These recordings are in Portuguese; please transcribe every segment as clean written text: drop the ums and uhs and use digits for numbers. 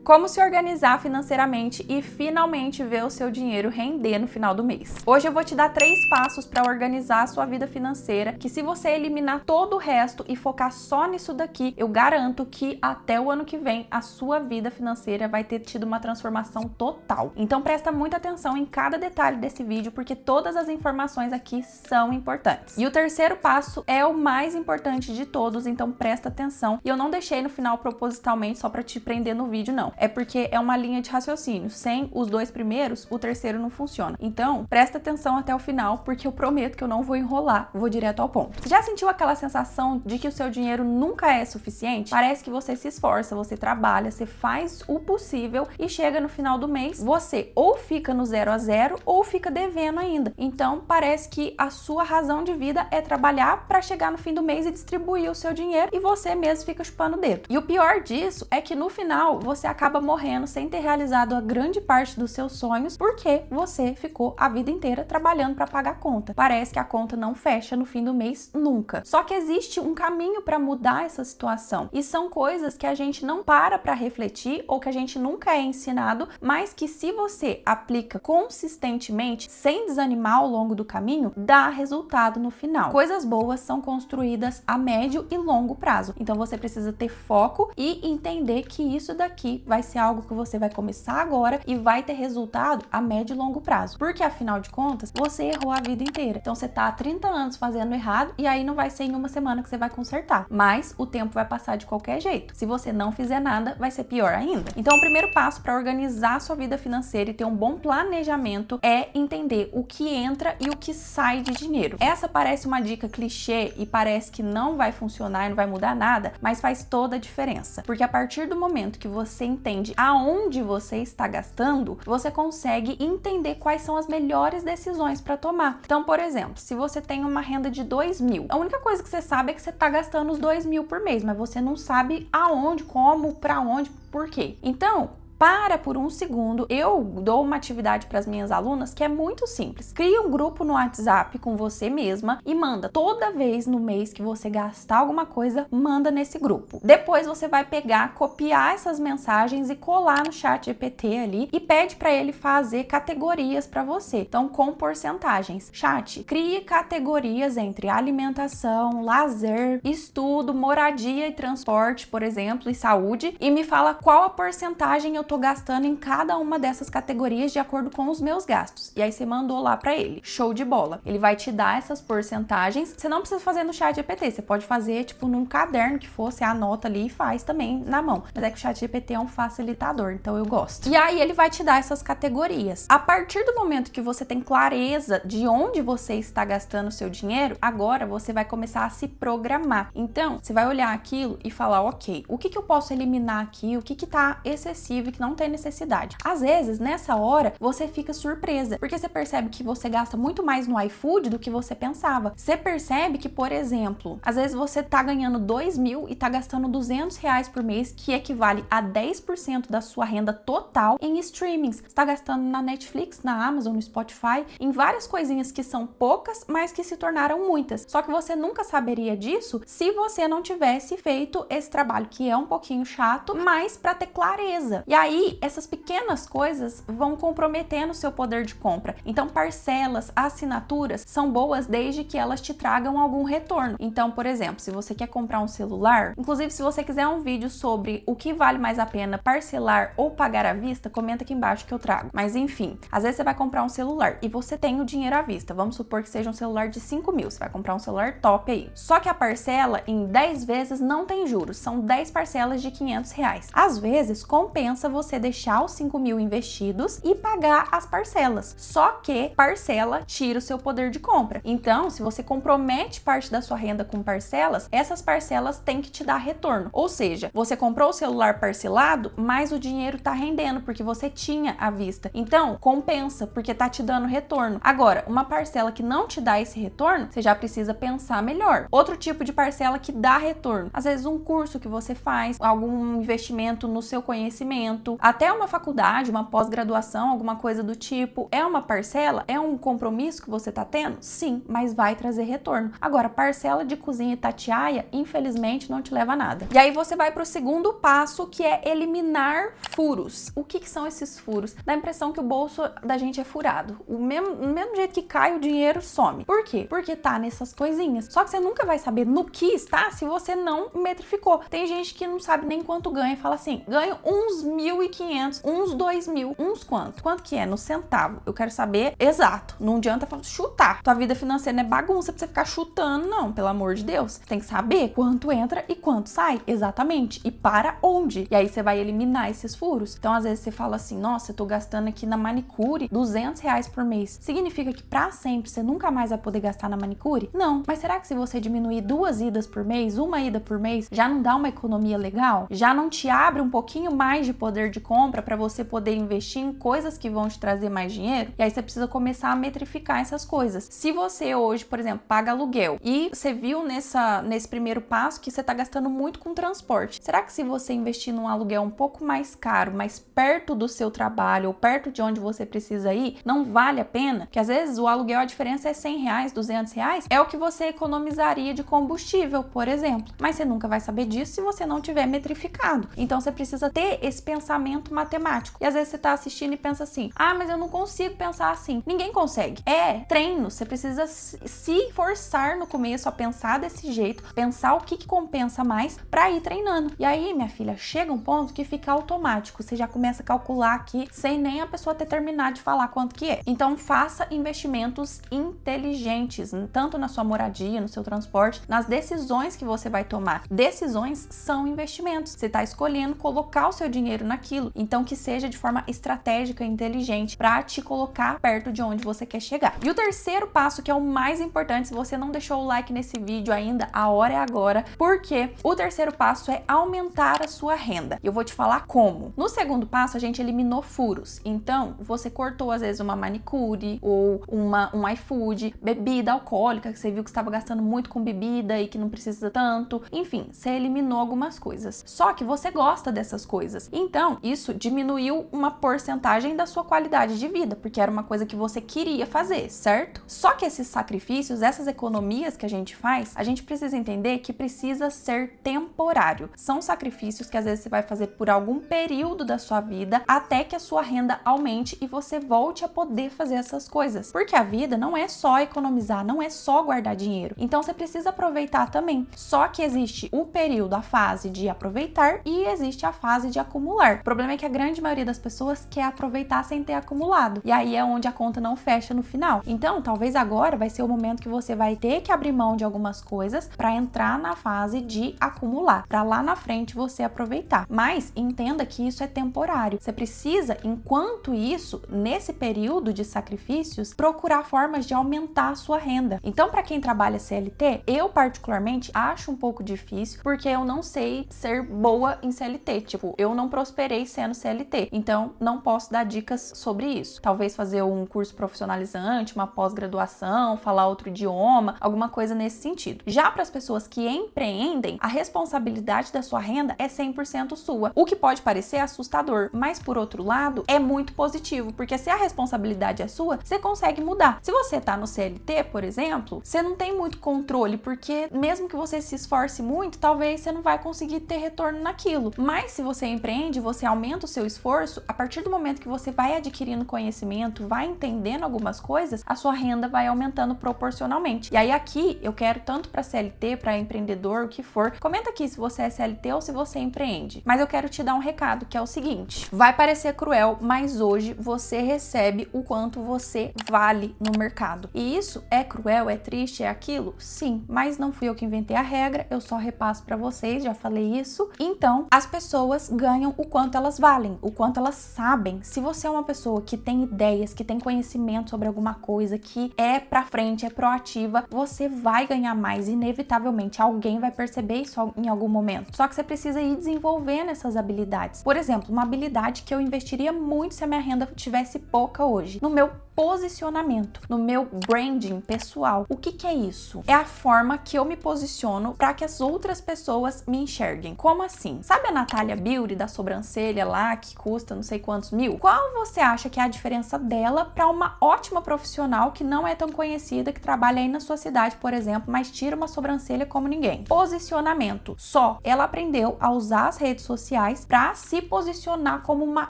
como se organizar financeiramente e finalmente ver o seu dinheiro render no final do mês. Hoje eu vou te dar 3 passos para organizar a sua vida financeira, que se você eliminar todo o resto e focar só nisso daqui, eu garanto que até o ano que vem a sua vida financeira vai ter tido uma transformação total. Então presta muita atenção em cada detalhe desse vídeo, porque todas as informações aqui são importantes. E o terceiro passo é o mais importante de todos, então presta atenção. E eu não deixei no final propositalmente só para te prender no vídeo, não. É porque é uma linha de raciocínio. Sem os 2 primeiros, o terceiro não funciona. Então, presta atenção até o final, porque eu prometo que eu não vou enrolar, vou direto ao ponto. Você já sentiu aquela sensação de que o seu dinheiro nunca é suficiente? Parece que você se esforça, você trabalha, você faz o possível e chega no final do mês, você ou fica no 0 a 0 ou fica devendo ainda. Então, parece que a sua razão de vida é trabalhar para chegar no fim do mês e distribuir o seu dinheiro e você mesmo fica chupando o dedo. E o pior disso é que no final você acaba morrendo sem ter realizado a grande parte dos seus sonhos porque você ficou a vida inteira trabalhando para pagar a conta. Parece que a conta não fecha no fim do mês nunca. Só que existe um caminho para mudar essa situação e são coisas que a gente não para refletir ou que a gente nunca é ensinado, mas que se você aplica consistentemente, sem desanimar ao longo do caminho, dá resultado no final. Coisas boas são construídas a médio e longo prazo. Então você precisa ter foco e entender que isso daqui vai ser algo que você vai começar agora e vai ter resultado a médio e longo prazo. Porque afinal de contas, você errou a vida inteira. Então você tá há 30 anos fazendo errado e aí não vai ser em uma semana que você vai consertar. Mas o tempo vai passar de qualquer jeito. Se você não fizer nada, vai ser pior ainda. Então o primeiro passo para organizar a sua vida financeira e ter um bom planejamento é entender o que entra e o que sai de dinheiro. Essa parece uma dica clichê e parece que não vai funcionar e não vai mudar nada, mas faz toda a diferença. Porque a partir do momento que você entende aonde você está gastando, você consegue entender quais são as melhores decisões para tomar. Então, por exemplo, se você tem uma renda de 2.000, a única coisa que você sabe é que você está gastando os 2.000 por mês, mas você não sabe aonde, como, para onde, por quê. Então, para por um segundo, eu dou uma atividade para as minhas alunas que é muito simples. Cria um grupo no WhatsApp com você mesma e manda toda vez no mês que você gastar alguma coisa, manda nesse grupo. Depois você vai pegar, copiar essas mensagens e colar no ChatGPT ali e pede para ele fazer categorias para você. Então, com porcentagens. Chat, crie categorias entre alimentação, lazer, estudo, moradia e transporte, por exemplo, e saúde, e me fala qual a porcentagem eu tô gastando em cada uma dessas categorias de acordo com os meus gastos. E aí você mandou lá para ele. Show de bola. Ele vai te dar essas porcentagens. Você não precisa fazer no ChatGPT, você pode fazer tipo num caderno que for, você anota ali e faz também na mão. Mas é que o ChatGPT é um facilitador, então eu gosto. E aí ele vai te dar essas categorias. A partir do momento que você tem clareza de onde você está gastando o seu dinheiro, agora você vai começar a se programar. Então, você vai olhar aquilo e falar, ok, o que eu posso eliminar aqui? O que tá excessivo e que não tem necessidade. Às vezes, nessa hora, você fica surpresa, porque você percebe que você gasta muito mais no iFood do que você pensava. Você percebe que, por exemplo, às vezes você tá ganhando 2.000 e tá gastando R$200 por mês, que equivale a 10% da sua renda total em streamings. Você tá gastando na Netflix, na Amazon, no Spotify, em várias coisinhas que são poucas, mas que se tornaram muitas. Só que você nunca saberia disso se você não tivesse feito esse trabalho, que é um pouquinho chato, mas para ter clareza. E aí, essas pequenas coisas vão comprometendo o seu poder de compra. Então, parcelas, assinaturas são boas desde que elas te tragam algum retorno. Então, por exemplo, se você quer comprar um celular, inclusive se você quiser um vídeo sobre o que vale mais a pena parcelar ou pagar à vista, comenta aqui embaixo que eu trago. Mas enfim, às vezes você vai comprar um celular e você tem o dinheiro à vista. Vamos supor que seja um celular de 5.000. Você vai comprar um celular top aí. Só que a parcela em 10 vezes não tem juros. São 10 parcelas de R$500. Às vezes, compensa você deixar os 5.000 investidos e pagar as parcelas. Só que parcela tira o seu poder de compra. Então, se você compromete parte da sua renda com parcelas, essas parcelas têm que te dar retorno. Ou seja, você comprou o celular parcelado, mas o dinheiro tá rendendo porque você tinha à vista. Então, compensa porque tá te dando retorno. Agora, uma parcela que não te dá esse retorno, você já precisa pensar melhor. Outro tipo de parcela que dá retorno, às vezes um curso que você faz, algum investimento no seu conhecimento, investimento, até uma faculdade, uma pós-graduação, alguma coisa do tipo, é uma parcela? É um compromisso que você tá tendo? Sim, mas vai trazer retorno. Agora, parcela de cozinha e tatiaia, infelizmente, não te leva a nada. E aí você vai pro segundo passo, que é eliminar furos. O que são esses furos? Dá a impressão que o bolso da gente é furado. Do mesmo jeito que cai, o dinheiro some. Por quê? Porque tá nessas coisinhas. Só que você nunca vai saber no que está se você não metrificou. Tem gente que não sabe nem quanto ganha e fala assim, ganho uns 1.500, uns 2.000, uns quanto? Quanto que é? No centavo. Eu quero saber exato. Não adianta chutar. Tua vida financeira não é bagunça pra você ficar chutando, não. Pelo amor de Deus. Você tem que saber quanto entra e quanto sai. Exatamente. E para onde? E aí você vai eliminar esses furos. Então, às vezes você fala assim, nossa, eu tô gastando aqui na manicure R$200 por mês. Significa que pra sempre você nunca mais vai poder gastar na manicure? Não. Mas será que se você diminuir 2 idas por mês, 1 ida por mês, já não dá uma economia legal? Já não te abre um pouquinho mais de poder de compra para você poder investir em coisas que vão te trazer mais dinheiro? E aí você precisa começar a metrificar essas coisas. Se você hoje, por exemplo, paga aluguel e você viu nesse primeiro passo que você tá gastando muito com transporte, será que se você investir num aluguel um pouco mais caro, mais perto do seu trabalho ou perto de onde você precisa ir, não vale a pena? Porque às vezes o aluguel, a diferença é R$100, R$200, é o que você economizaria de combustível, por exemplo. Mas você nunca vai saber disso se você não tiver metrificado. Então você precisa ter esse pensamento matemático. E às vezes você tá assistindo e pensa assim, ah, mas eu não consigo pensar assim. Ninguém consegue. É treino. Você precisa se forçar no começo a pensar desse jeito, pensar o que compensa mais pra ir treinando. E aí, minha filha, chega um ponto que fica automático. Você já começa a calcular aqui sem nem a pessoa ter terminado de falar quanto que é. Então faça investimentos inteligentes, tanto na sua moradia, no seu transporte, nas decisões que você vai tomar. Decisões são investimentos. Você está escolhendo colocar o seu dinheiro naquilo. Então que seja de forma estratégica e inteligente para te colocar perto de onde você quer chegar. E o terceiro passo, que é o mais importante, se você não deixou o like nesse vídeo ainda, a hora é agora, porque o terceiro passo é aumentar a sua renda. Eu vou te falar como. No segundo passo, a gente eliminou furos. Então, você cortou às vezes uma manicure ou um iFood, bebida alcoólica, que você viu que estava gastando muito com bebida e que não precisa tanto. Enfim, você eliminou algumas coisas. Só que você gosta dessas coisas. Então, isso diminuiu uma porcentagem da sua qualidade de vida, porque era uma coisa que você queria fazer, certo? Só que esses sacrifícios, essas economias que a gente faz, a gente precisa entender que precisa ser temporário. São sacrifícios que às vezes você vai fazer por algum período da sua vida até que a sua renda aumente e você volte a poder fazer essas coisas. Porque a vida não é só economizar, não é só guardar dinheiro. Então você precisa aproveitar também. Só que existe o período, a fase de aproveitar e existe a fase de acumular. O problema é que a grande maioria das pessoas quer aproveitar sem ter acumulado. E aí é onde a conta não fecha no final. Então, talvez agora vai ser o momento que você vai ter que abrir mão de algumas coisas para entrar na fase de acumular, para lá na frente você aproveitar. Mas entenda que isso é temporário. Você precisa, enquanto isso, nesse período de sacrifícios, procurar formas de aumentar a sua renda. Então, para quem trabalha CLT, eu particularmente acho um pouco difícil, porque eu não sei ser boa em CLT. Tipo, eu não prosperei sendo CLT. Então, não posso dar dicas sobre isso. Talvez fazer um curso profissionalizante, uma pós-graduação, falar outro idioma, alguma coisa nesse sentido. Já para as pessoas que empreendem, a responsabilidade da sua renda é 100% sua. O que pode parecer assustador, mas por outro lado, é muito positivo, porque se a responsabilidade é sua, você consegue mudar. Se você tá no CLT, por exemplo, você não tem muito controle, porque mesmo que você se esforce muito, talvez você não vai conseguir ter retorno naquilo. Mas se você empreende, você aumenta o seu esforço, a partir do momento que você vai adquirindo conhecimento, vai entendendo algumas coisas, a sua renda vai aumentando proporcionalmente. E aí aqui, eu quero tanto para CLT, para empreendedor, o que for, comenta aqui se você é CLT ou se você empreende. Mas eu quero te dar um recado, que é o seguinte: vai parecer cruel, mas hoje você recebe o quanto você vale no mercado. E isso é cruel, é triste, é aquilo? Sim, mas não fui eu que inventei a regra, eu só repasso para vocês, já falei isso. Então, as pessoas ganham o quanto elas valem, o quanto elas sabem. Se você é uma pessoa que tem ideias, que tem conhecimento sobre alguma coisa, que é pra frente, é proativa, você vai ganhar mais, inevitavelmente. Alguém vai perceber isso em algum momento. Só que você precisa ir desenvolvendo essas habilidades. Por exemplo, uma habilidade que eu investiria muito se a minha renda tivesse pouca hoje, no meu posicionamento, no meu branding pessoal. O que é isso? É a forma que eu me posiciono para que as outras pessoas me enxerguem. Como assim? Sabe a Natália Beauty da sobrancelha? sobrancelha lá que custa não sei quantos mil? Qual você acha que é a diferença dela para uma ótima profissional que não é tão conhecida, que trabalha aí na sua cidade, por exemplo, mas tira uma sobrancelha como ninguém? Posicionamento. Só ela aprendeu a usar as redes sociais para se posicionar como uma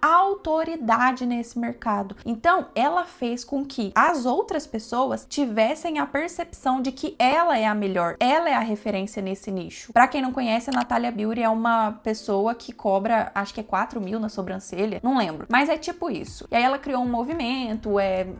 autoridade nesse mercado. Então, ela fez com que as outras pessoas tivessem a percepção de que ela é a melhor, ela é a referência nesse nicho. Para quem não conhece, a Natália Beauty é uma pessoa que cobra, acho que é 4 mil na sobrancelha, não lembro, mas é tipo isso. E aí ela criou um movimento,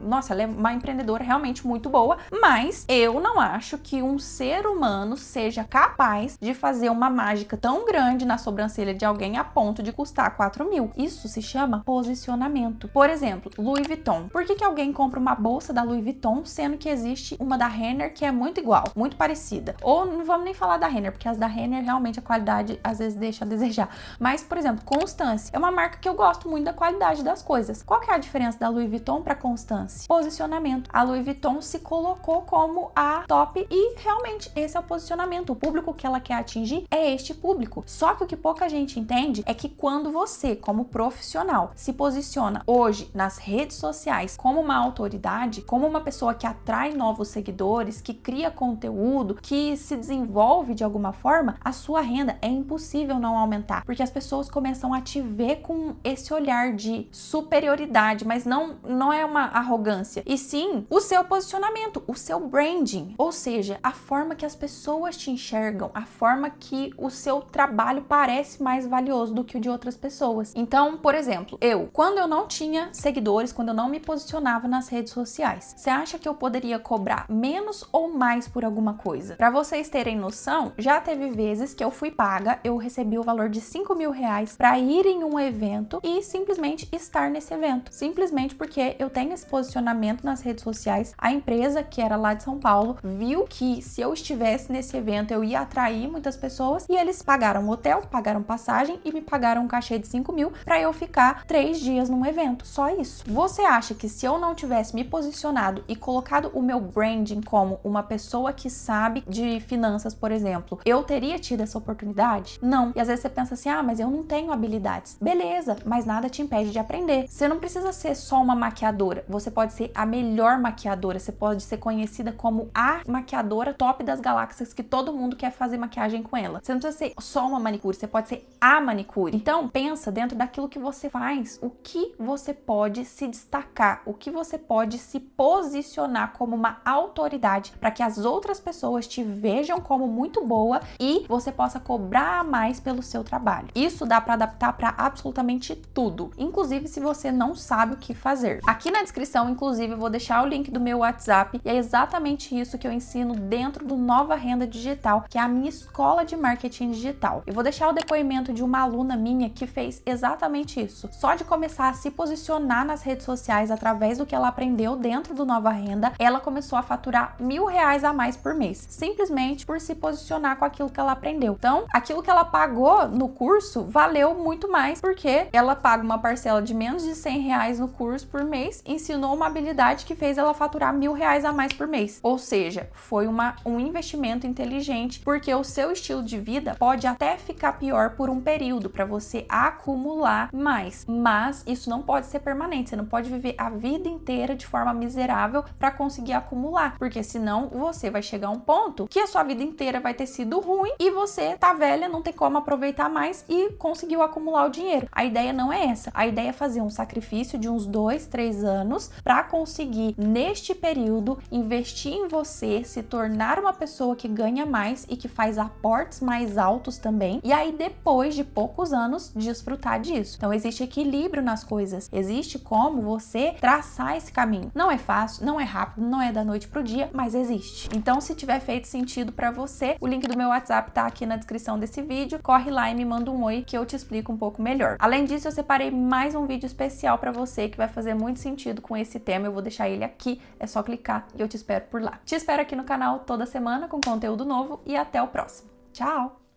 nossa, ela é uma empreendedora realmente muito boa, mas eu não acho que um ser humano seja capaz de fazer uma mágica tão grande na sobrancelha de alguém a ponto de custar 4 mil. Isso se chama posicionamento. Por exemplo, Louis Vuitton. Por que alguém compra uma bolsa da Louis Vuitton, sendo que existe uma da Renner que é muito igual, muito parecida? Ou não vamos nem falar da Renner, porque as da Renner realmente a qualidade às vezes deixa a desejar. Mas, por exemplo, Constance é uma marca que eu gosto muito da qualidade das coisas. Qual que é a diferença da Louis Vuitton para Constance? Posicionamento. A Louis Vuitton se colocou como a top e realmente esse é o posicionamento. O público que ela quer atingir é este público. Só que o que pouca gente entende é que quando você, como profissional, se posiciona hoje nas redes sociais como uma autoridade, como uma pessoa que atrai novos seguidores, que cria conteúdo, que se desenvolve de alguma forma, a sua renda é impossível não aumentar, porque as pessoas começam a te ver com esse olhar de superioridade, mas não é uma arrogância, e sim o seu posicionamento, o seu branding, ou seja, a forma que as pessoas te enxergam, a forma que o seu trabalho parece mais valioso do que o de outras pessoas. Então, por exemplo, quando eu não tinha seguidores, quando eu não me posicionava nas redes sociais, você acha que eu poderia cobrar menos ou mais por alguma coisa? Para vocês terem noção, já teve vezes que eu fui paga, eu recebi o valor de 5 mil reais para ir em um evento e simplesmente estar nesse evento, simplesmente porque eu tenho esse posicionamento nas redes sociais. A empresa, que era lá de São Paulo, viu que se eu estivesse nesse evento eu ia atrair muitas pessoas e eles pagaram hotel, pagaram passagem e me pagaram um cachê de 5 mil para eu ficar 3 dias num evento, só isso. Você acha que se eu não tivesse me posicionado e colocado o meu branding como uma pessoa que sabe de finanças, por exemplo, eu teria tido essa oportunidade? Não. E às vezes você pensa assim, mas eu não tenho habilidades. Beleza, mas nada te impede de aprender. Você não precisa ser só uma maquiadora, você pode ser a melhor maquiadora, você pode ser conhecida como a maquiadora top das galáxias que todo mundo quer fazer maquiagem com ela. Você não precisa ser só uma manicure, você pode ser a manicure. Então, pensa dentro daquilo que você faz, o que você pode se destacar, o que você pode se posicionar como uma autoridade para que as outras pessoas te vejam como muito boa e você possa cobrar mais pelo seu trabalho. Isso dá para adaptar para absolutamente tudo, inclusive se você não sabe o que fazer. Aqui na descrição, inclusive, eu vou deixar o link do meu WhatsApp e é exatamente isso que eu ensino dentro do Nova Renda Digital, que é a minha escola de marketing digital. Eu vou deixar o depoimento de uma aluna minha que fez exatamente isso. Só de começar a se posicionar nas redes sociais através do que ela aprendeu dentro do Nova Renda, ela começou a faturar R$1.000 a mais por mês, simplesmente por se posicionar com aquilo que ela aprendeu. Então, aquilo que ela pagou no curso valeu muito mais, porque ela paga uma parcela de menos de R$100 no curso por mês, ensinou uma habilidade que fez ela faturar R$1.000 a mais por mês. Ou seja, foi um investimento inteligente, porque o seu estilo de vida pode até ficar pior por um período para você acumular mais, mas isso não pode ser permanente. Você não pode viver a vida inteira de forma miserável para conseguir acumular, porque senão você vai chegar a um ponto que a sua vida inteira vai ter sido ruim e você tá velha, não tem como aproveitar mais e conseguiu acumular o dinheiro. A ideia não é essa. A ideia é fazer um sacrifício de uns 2, 3 anos para conseguir, neste período, investir em você, se tornar uma pessoa que ganha mais e que faz aportes mais altos também, e aí depois de poucos anos desfrutar disso. Então existe equilíbrio nas coisas, existe como você traçar esse caminho. Não é fácil, não é rápido, não é da noite pro dia, mas existe. Então, se tiver feito sentido para você, o link do meu WhatsApp tá aqui na descrição desse vídeo, corre lá e me manda um oi que eu te explico um pouco melhor. Além disso, eu separei mais um vídeo especial para você que vai fazer muito sentido com esse tema, eu vou deixar ele aqui, é só clicar e eu te espero por lá. Te espero aqui no canal toda semana com conteúdo novo e até o próximo. Tchau!